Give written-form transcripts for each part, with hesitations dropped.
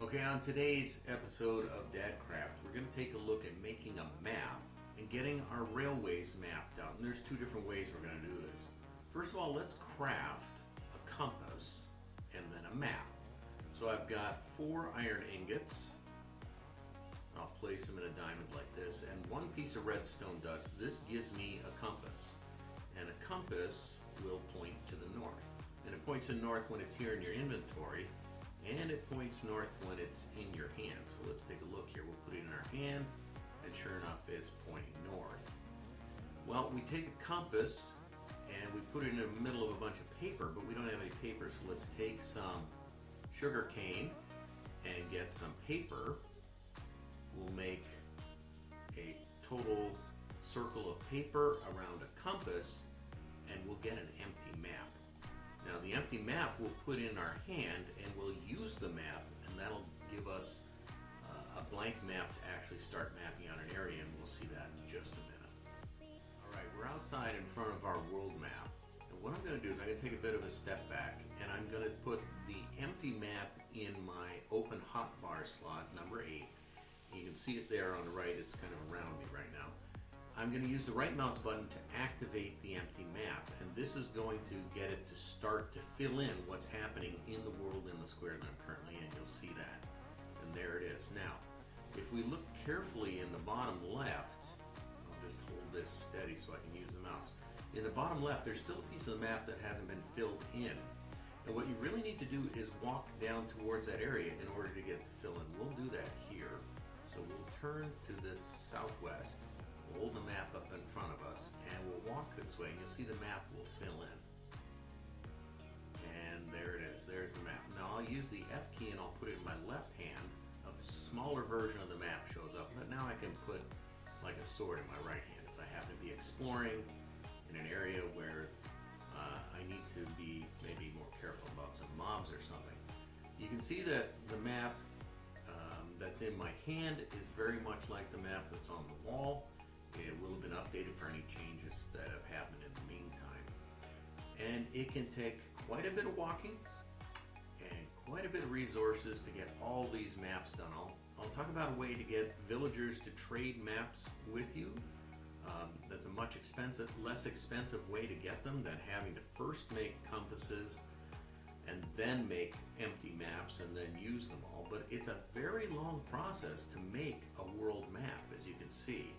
Okay, on today's episode of Dadcraft, we're going to take a look at making a map and getting our railways mapped out. And there's two different ways we're going to do this. First of all, let's craft a compass and then a map. So I've got 4 iron ingots. I'll place them in a diamond like this, and 1 piece of redstone dust. This gives me a compass, and a compass will point to the north. And it points to the north when it's here in your inventory, and it points north when it's in your hand. So let's take a look here. We'll put it in our hand, and sure enough, it's pointing north. Well, we take a compass and we put it in the middle of a bunch of paper, but we don't have any paper, so let's take some sugar cane and get some paper. We'll make a total circle of paper around a compass, and we'll get an empty map. Now the empty map we'll put in our hand, and we'll use the map, and that'll give us a blank map to actually start mapping out an area, and we'll see that in just a minute. Alright, we're outside in front of our world map, and what I'm going to do is I'm going to take a bit of a step back, and I'm going to put the empty map in my open hotbar slot number 8. You can see it there on the right. It's kind of around me right now. I'm going to use the right mouse button to activate the empty map, and this is going to get it to start to fill in what's happening in the world in the square that I'm currently in. You'll see that, and there it is. Now, if we look carefully in the bottom left, I'll just hold this steady so I can use the mouse. In the bottom left, there's still a piece of the map that hasn't been filled in. And what you really need to do is walk down towards that area in order to get to fill in. We'll do that here. So we'll turn to the southwest, we'll hold the map up in front of us, and we'll walk this way, and you'll see the map will fill in. And there it is, there's the map. Now I'll use the F key and I'll put it in my left hand. A smaller version of the map shows up, but now I can put like a sword in my right hand if I happen to be exploring in an area where I need to be maybe more careful about some mobs or something. You can see that the map that's in my hand is very much like the map that's on the wall. It will have been updated for any changes that have happened in the meantime. And it can take quite a bit of walking and quite a bit of resources to get all these maps done. I'll talk about a way to get villagers to trade maps with you. That's a much less expensive way to get them than having to first make compasses and then make empty maps and then use them all. But it's a very long process to make a world map, as you can see.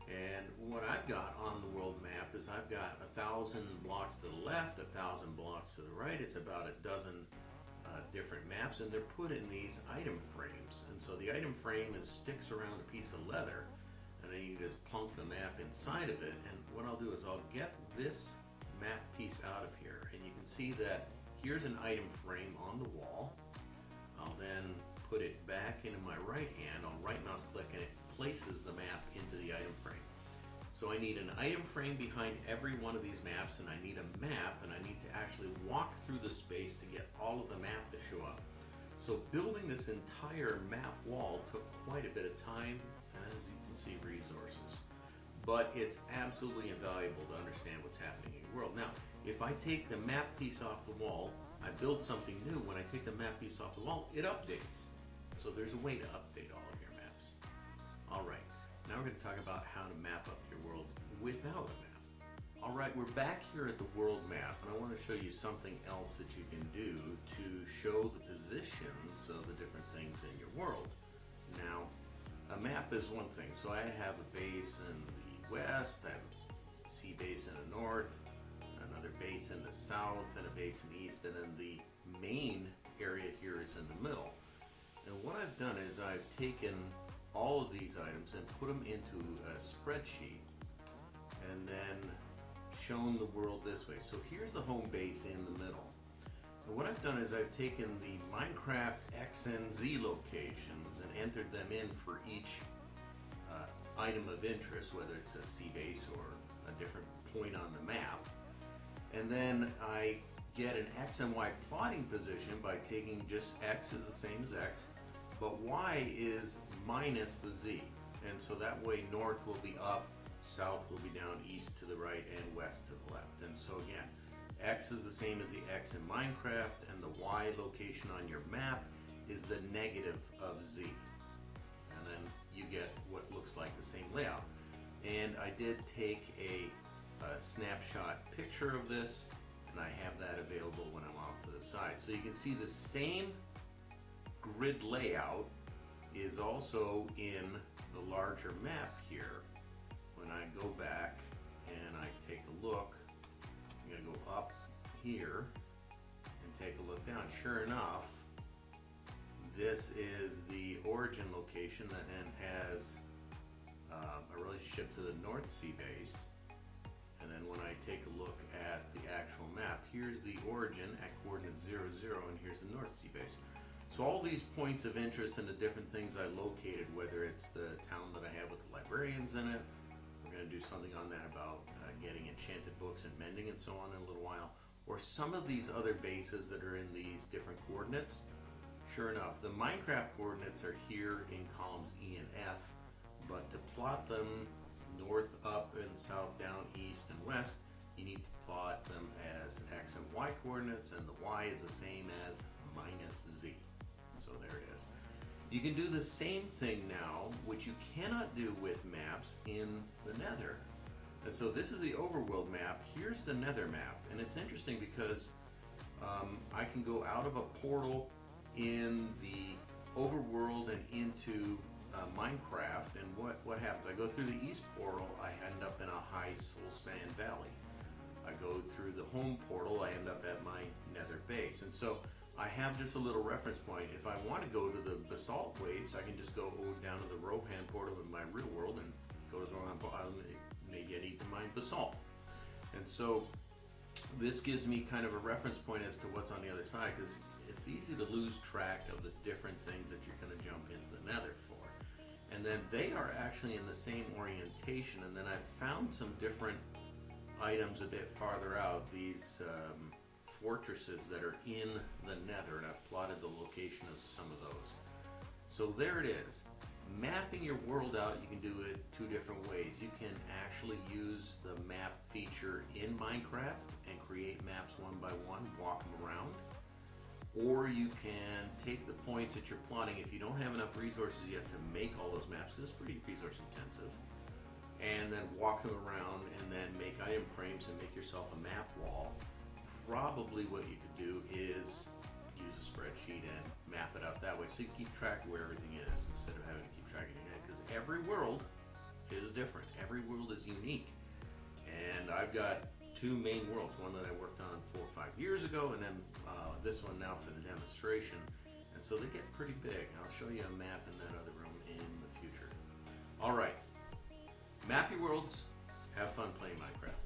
And what I've got on the world map is I've got 1,000 blocks to the left, 1,000 blocks to the right. It's about a dozen different maps, and they're put in these item frames. And so the item frame sticks around a piece of leather, and then you just plunk the map inside of it. And what I'll do is I'll get this map piece out of here, and you can see that here's an item frame on the wall. I'll then put it back into my right hand. I'll right mouse click, and it places the map into the item frame. So I need an item frame behind every one of these maps, and I need a map, and I need to actually walk through the space to get all of the map to show up. So building this entire map wall took quite a bit of time, and as you can see, resources. But it's absolutely invaluable to understand what's happening in your world. Now, if I take the map piece off the wall, I build something new. When I take the map piece off the wall, it updates. So there's a way to update all of your maps. Alright, now we're going to talk about how to map up your world without a map. Alright, we're back here at the world map, and I want to show you something else that you can do to show the positions of the different things in your world. Now, a map is one thing. So I have a base in the west, I have a sea base in the north, another base in the south, and a base in the east, and then the main area here is in the middle. And what I've done is I've taken all of these items and put them into a spreadsheet and then shown the world this way. So here's the home base in the middle. And what I've done is I've taken the Minecraft X and Z locations and entered them in for each item of interest, whether it's a sea base or a different point on the map. And then I get an X and Y plotting position by taking just X is the same as X, but Y is minus the Z. And so that way north will be up, south will be down, east to the right, and west to the left. And so again, X is the same as the X in Minecraft, and the Y location on your map is the negative of Z. And then you get what looks like the same layout. And I did take a snapshot picture of this, and I have that available when I'm off to the side. So you can see the same grid layout is also in the larger map here. When I go back and I take a look, I'm going to go up here and take a look down. Sure enough, this is the origin location that then has a relationship to the North Sea base. And then when I take a look at the actual map, here's the origin at coordinate 0, 0, and here's the North Sea base. So all these points of interest and the different things I located, whether it's the town that I have with the librarians in it, we're going to do something on that about getting enchanted books and mending and so on in a little while, or some of these other bases that are in these different coordinates. Sure enough, the Minecraft coordinates are here in columns E and F, but to plot them north, up, and south, down, east, and west, you need to plot them as X and Y coordinates, and the Y is the same as minus Z. So there it is. You can do the same thing now, which you cannot do with maps in the Nether. And so this is the overworld map. Here's the Nether map, and it's interesting because I can go out of a portal in the overworld and into Minecraft, and what happens? I go through the east portal, I end up in a high soul sand valley. I go through the home portal, I end up at my Nether base. And so I have just a little reference point. If I want to go to the basalt waste, I can just go down to the Rohan portal in my real world and go to the Rohan portal. Maybe I need to mine basalt. And so this gives me kind of a reference point as to what's on the other side, because it's easy to lose track of the different things that you're going to jump into the Nether for. And then they are actually in the same orientation, and then I found some different items a bit farther out, these fortresses that are in the Nether, and I've plotted the location of some of those. So there it is. Mapping your world out, you can do it two different ways. You can actually use the map feature in Minecraft and create maps one by one, walk them around. Or you can take the points that you're plotting, if you don't have enough resources yet to make all those maps, because it's pretty resource intensive, and then walk them around and then make item frames and make yourself a map wall. Probably what you could do is use a spreadsheet and map it out that way, so you can keep track of where everything is instead of having to keep track in your head, because every world is different. Every world is unique. And I've got two main worlds, one that I worked on 4 or 5 years ago, and then this one now for the demonstration. And so they get pretty big. I'll show you a map in that other room in the future. All right, map your worlds, have fun playing Minecraft.